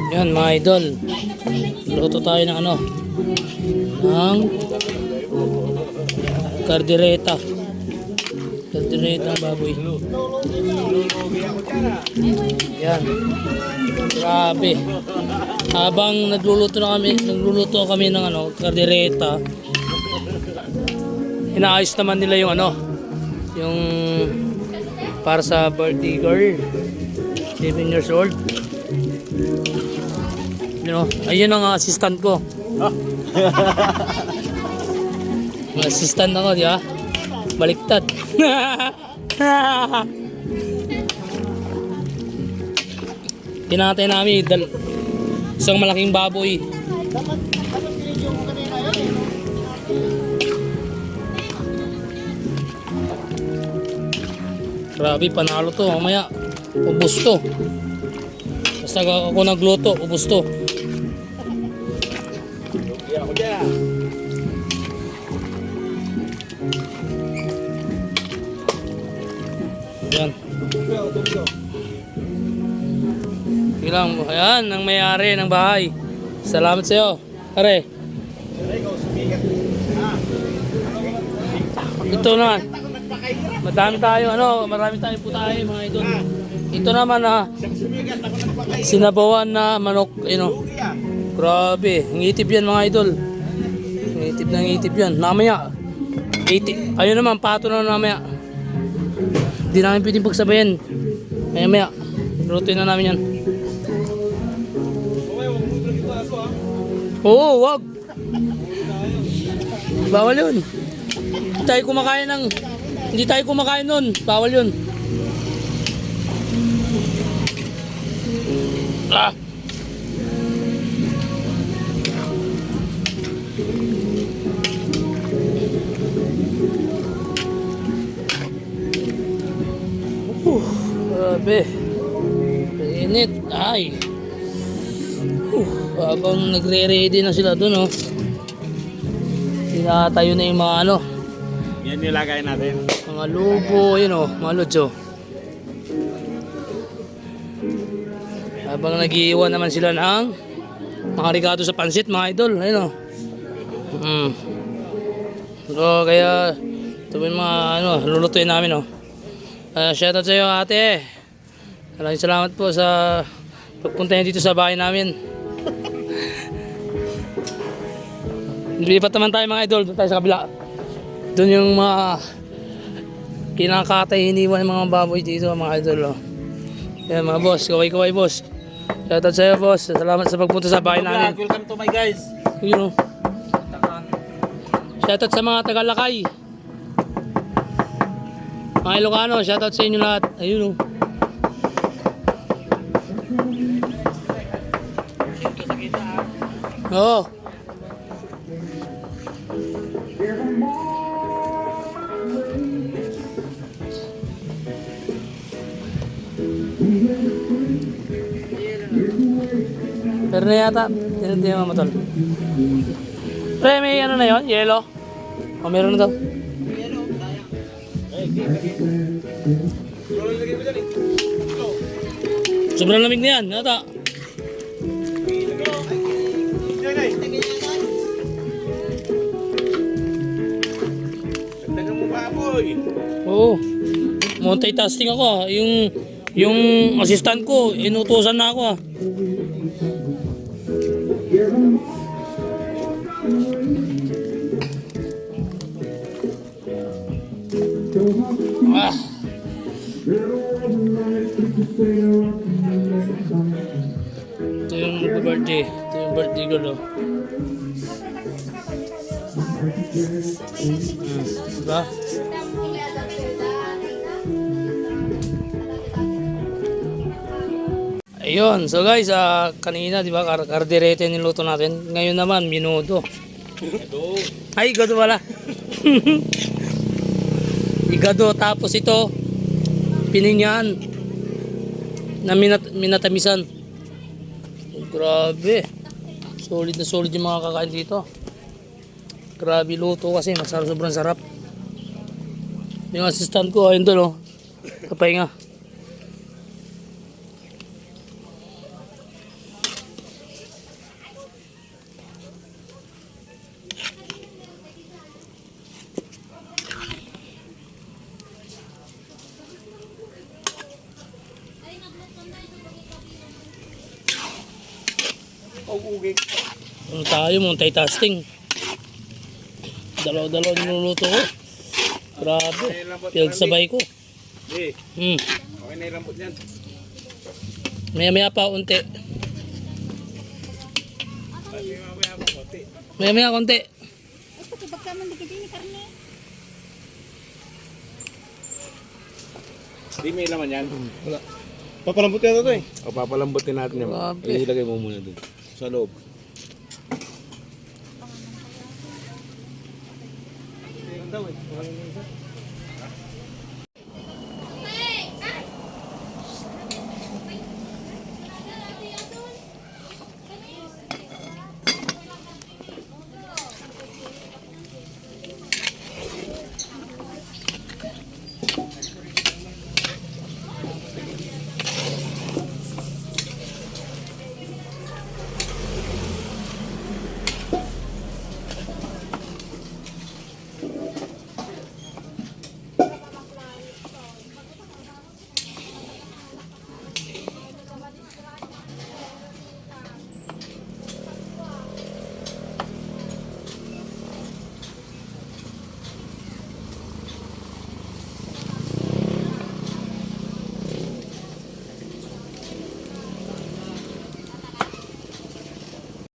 Yan mga idol. Luto tayo ng ano? Ng kardireta. Kardireta ng baboy. Yan. Grabe. Habang nagluluto kami ng ano, kardireta. Inaayos naman nila yung ano, yung para sa birthday girl. 7 years old. You know, ayun ang assistant ko. Ang assistant ako, di ba? Baliktad. Pinatay namin isang malaking baboy. Grabe, panalo to. Mamaya, ubos to. Basta ako nagluto, ubos to. Yan. Bilang, ayan, ang may-ari ng bahay. Salamat sa iyo, pare. Ito naman. Marami tayo po tayo mga idol. Ito naman sinabawan na manok, Grabe, ngitib yan mga idol. Ngitib yan. Namaya, 80. Ayun naman, pato na namaya. Hindi namin pwedeng pagsabayan. Maya, lutuin na namin yan. Oo, wag. Bawal yun. Hindi tayo kumakain nun. Bawal yun. Ah. Grabe. Init. Ay. Habang nagre-ready na sila dun, tinatayo na yung mga ano. Yan nilagay natin. Mga lubo, mga lods, Habang nag-iiwan naman sila ng mga regado sa pansit, mga idol. Ayun, So, kaya ito yung mga lulutuin namin, shoutout sa iyo, ate. Maraming salamat po sa pagpunta niyo dito sa bahay namin. Lipat naman tayo mga idol, doon tayo sa kabila. Doon yung mga kinakatay, hiniwan ng mga baboy dito mga idol. Yan mga boss, kaway boss. Shoutout sa iyo boss, salamat sa pagpunta sa bahay namin. Welcome to my guys. Shoutout sa mga taga-Lakay. Mga Ilocano, shoutout sa inyo lahat. Ayun. Oo. Pero na yata, hindi mo matol. Pre, may ano na yun? Yellow? O meron na daw. Sobrang lamig na yan, yata. Oo. Multitasking ako. Yung assistant ko, inutusan na ako. Ito yung birthday. Ito yung birthday girl. Diba? Ayun, so guys, kanina diba kardirete niluto natin. Ngayon naman minudo. Ay, gado wala. Igado, tapos ito pininyan na minatamisan. Grabe, solid na solid yung mga kakain dito. Grabe luto kasi masarap, sobrang sarap. Yung assistant ko ayun doon, kapahinga. Ugugig. Ano tayo, multitasking. Dalaw-dalaw niluluto ko. Grabe. Pinagsabay ko. Eh, Hmm. okay na yung lambot yan. Maya-maya pa, unti. Pati mamaya pa konti. Maya-maya, konti. Ito, kibag ka man dikit ini karne. Di may laman yan. Wala. Papalambot yata ito eh. O papalambutin natin yan. Grabe. Ilagay mo muna dun. Sa loob. Daw eh.